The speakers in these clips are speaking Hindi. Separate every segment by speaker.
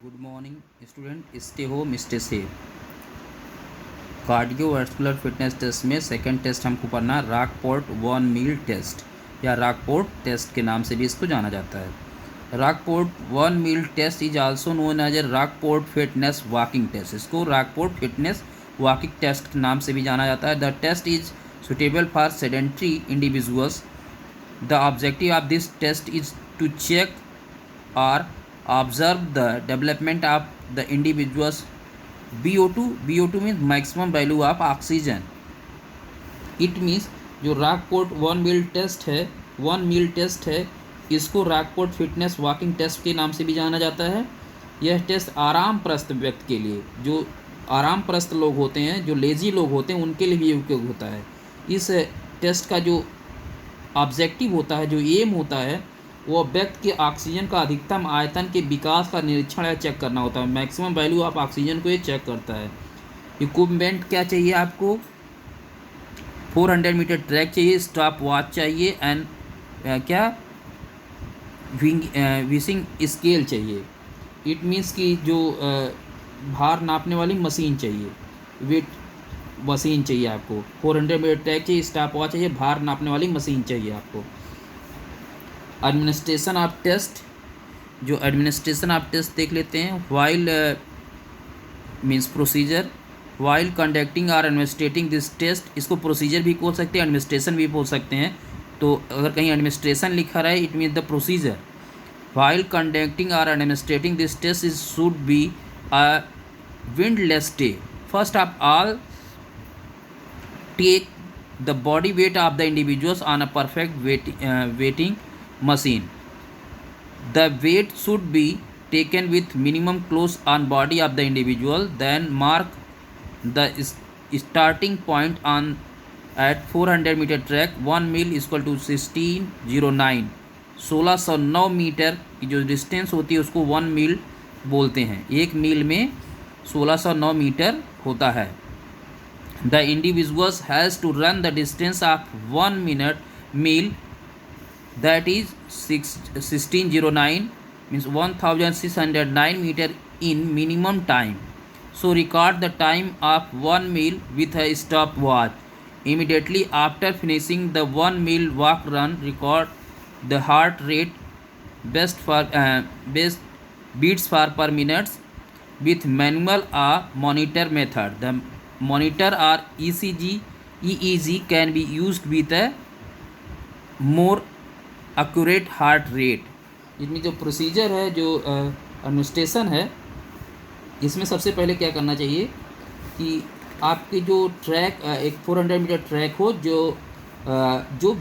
Speaker 1: Good morning student, stay home stay safe. Cardiovascular fitness test में सेकंड टेस्ट हमको पढ़ना रॉकपोर्ट 1 मील टेस्ट या रॉकपोर्ट टेस्ट के नाम से भी इसको जाना जाता है। Rockport 1 mile test is also known as a Rockport fitness walking test. इसको रॉकपोर्ट फिटनेस वॉकिंग टेस्ट के नाम से भी जाना जाता है। The test is suitable for sedentary individuals. The objective of this test is to check और observe the development of the individual's BO2 means maximum value of oxygen. It means जो रॉकपोर्ट 1 मील टेस्ट है इसको रॉकपोर्ट फिटनेस वॉकिंग टेस्ट के नाम से भी जाना जाता है। यह टेस्ट आराम प्रस्त व्यक्ति के लिए, जो आराम प्रस्त लोग होते हैं, जो लेजी लोग होते हैं, उनके लिए भी उपयोग होता है। इस टेस्ट का जो ऑब्जेक्टिव होता है, जो एम होता है, वो व्यक्ति के ऑक्सीजन का अधिकतम आयतन के विकास का निरीक्षण या चेक करना होता है। मैक्सिमम वैल्यू ऑफ ऑक्सीजन को ये चेक करता है। इक्विपमेंट क्या चाहिए आपको? 400 मीटर ट्रैक चाहिए, स्टॉप वॉच चाहिए एंड विशिंग स्केल चाहिए। इट मीन्स कि जो भार नापने वाली मशीन चाहिए, वेट मशीन चाहिए आपको। 400 मीटर ट्रैक चाहिए, स्टॉप वॉच चाहिए, भार नापने वाली मशीन चाहिए आपको। एडमिनिस्ट्रेशन ऑफ टेस्ट, जो एडमिनिस्ट्रेशन ऑफ टेस्ट देख लेते हैं। While means procedure, while conducting और एडमिनिस्ट्रेटिंग दिस टेस्ट, इसको प्रोसीजर भी बोल सकते हैं, एडमिनिस्ट्रेशन भी बोल सकते हैं। तो अगर कहीं एडमिनिस्ट्रेशन लिखा रहा है, it means the procedure. While conducting और administrating this test is should be a windless day. First of all take the body weight of the individuals on a perfect weighting machine. The weight should be taken with minimum clothes on body of the individual. Then mark the starting point on at 400 meter track. 1 mile equal to 1609, 1609 metre की जो डिस्टेंस होती है उसको 1 मील बोलते हैं। 1 मील में 1609 मीटर होता है। The individuals has to run the distance of 1 mile, that is 1609 means 1609 meter in minimum time. So record the time of 1 mile with a stopwatch. Immediately after finishing the 1 mile walk run, record the heart rate, best beats per minute with manual or monitor method. The monitor or EEG can be used with a more accurate heart rate. इसमें जो प्रोसीजर है, जो एडमिनिस्ट्रेशन है, इसमें सबसे पहले क्या करना चाहिए कि आपकी जो ट्रैक एक 400 मीटर ट्रैक हो, जो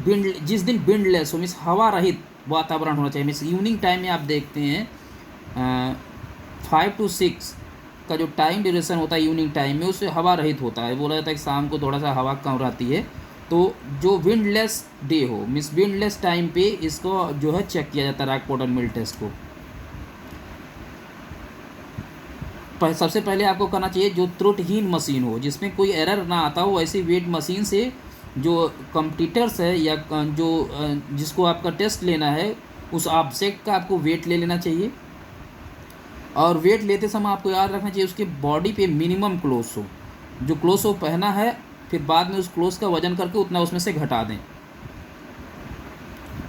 Speaker 1: जिस दिन विंडलेस हो, मीन्स हवा रहित वातावरण होना चाहिए। मीन्स इवनिंग टाइम में आप देखते हैं 5 to 6 का जो टाइम ड्यूरेशन होता है इवनिंग टाइम में, उससे हवा रहित होता है। बोला जाता है कि शाम को थोड़ा सा हवा कम रहती है। तो जो विंडलेस डे हो, मीन्स विंडलेस टाइम पे इसको जो है चेक किया जाता है रॉकपोर्ट 1 मील टेस्ट को। सबसे पहले आपको करना चाहिए जो त्रुटिहीन मशीन हो, जिसमें कोई एरर ना आता हो, ऐसी वेट मशीन से जो कंपटीटर्स है या जो जिसको आपका टेस्ट लेना है, उस ऑब्जेक्ट का आपको वेट ले लेना चाहिए। और वेट लेते समय आपको याद रखना चाहिए उसके बॉडी पे मिनिमम क्लोथ्स हो, जो क्लोथ्स वो पहना है, फिर बाद में उस क्लोथ्स का वजन करके उतना उसमें से घटा दें।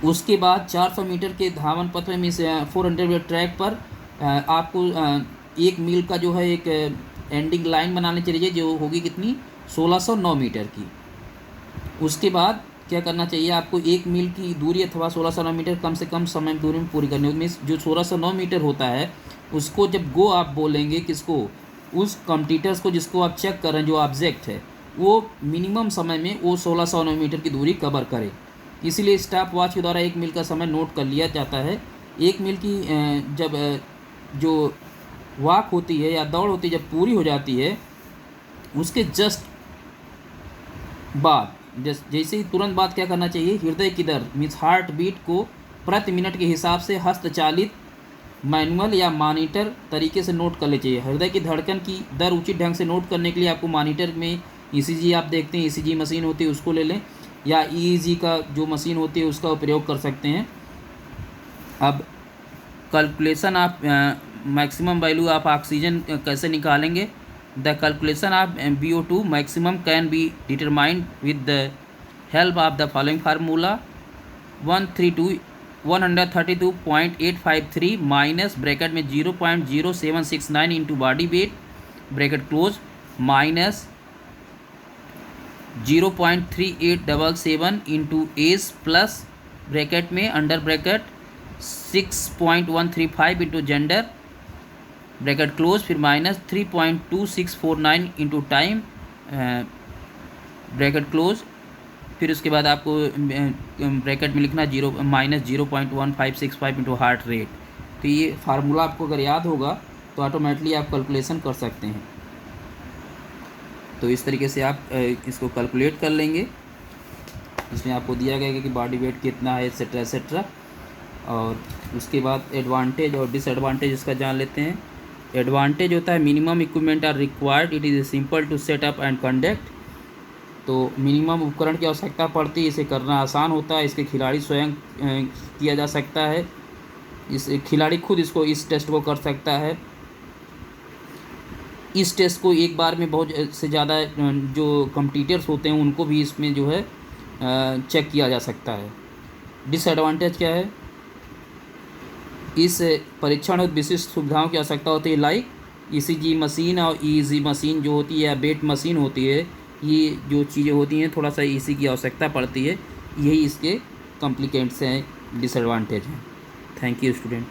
Speaker 1: उसके बाद 400 मीटर के धावन पथ में मीन्स 400 मीटर ट्रैक पर आपको 1 मील का जो है एक एंडिंग लाइन बनानी चाहिए, जो होगी कितनी? 1609 मीटर की। उसके बाद क्या करना चाहिए आपको? 1 मील की दूरी अथवा 1609 मीटर कम से कम समय दूरी में पूरी करनी होगी। मीन्स जो 1609 मीटर होता है उसको जब गो आप बोलेंगे किसको? उस कंपटीटर्स को जिसको आप चेक कर रहे हैं, जो ऑब्जेक्ट है, वो मिनिमम समय में वो 1609 मीटर की दूरी कवर करे। इसीलिए स्टॉप वॉच के द्वारा 1 मील का समय नोट कर लिया जाता है। 1 मील की जब जो वॉक होती है या दौड़ होती है, जब पूरी हो जाती है, उसके जस्ट बाद जैसे ही तुरंत बाद क्या करना चाहिए? हृदय की दर मीन्स हार्ट बीट को प्रति मिनट के हिसाब से हस्तचालित मैनुअल या मॉनिटर तरीके से नोट कर ले चाहिए। हृदय की धड़कन की दर उचित ढंग से नोट करने के लिए आपको मॉनिटर में ECG आप देखते हैं, ECG मशीन होती है, उसको ले लें, या EEG का जो मशीन होती है उसका उपयोग कर सकते हैं। अब calculation of maximum value of oxygen कैसे निकालेंगे? The calculation of VO2 maximum can be determined with the help of the following formula 132.853 minus bracket में 0.0769 into body weight bracket close minus 0.3877 into age plus bracket में under bracket 6.135 into gender bracket close, फिर minus 3.2649 into time bracket close, फिर उसके बाद आपको ब्रैकेट में लिखना -0.1565 इंटू हार्ट रेट। तो ये फार्मूला आपको अगर याद होगा तो ऑटोमेटिकली आप कैलकुलेशन कर सकते हैं। तो इस तरीके से आप इसको कैलकुलेट कर लेंगे। इसमें आपको दिया गया है कि बॉडी वेट कितना है एट्सेट्रा एट्सेट्रा। और उसके बाद एडवांटेज और डिसएडवांटेज इसका जान लेते हैं। एडवांटेज होता है minimum equipment are required, it is simple to set up and conduct. तो मिनिमम उपकरण की आवश्यकता पड़ती है, इसे करना आसान होता है, इसके खिलाड़ी स्वयं किया जा सकता है, इस खिलाड़ी खुद इस टेस्ट को कर सकता है। इस टेस्ट को एक बार में बहुत से ज़्यादा जो कॉम्पिटिटर्स होते हैं उनको भी इसमें जो है चेक किया जा सकता है। डिसएडवांटेज क्या है? इस परीक्षण में विशिष्ट सुविधाओं की आवश्यकता होती है, लाइक ECG मशीन और EEG मशीन जो होती है या बेट मशीन होती है, ये जो चीज़ें होती हैं थोड़ा सा इसी की आवश्यकता पड़ती है। यही इसके कॉम्प्लिकेंट्स हैं, डिसएडवांटेज हैं। Thank you student.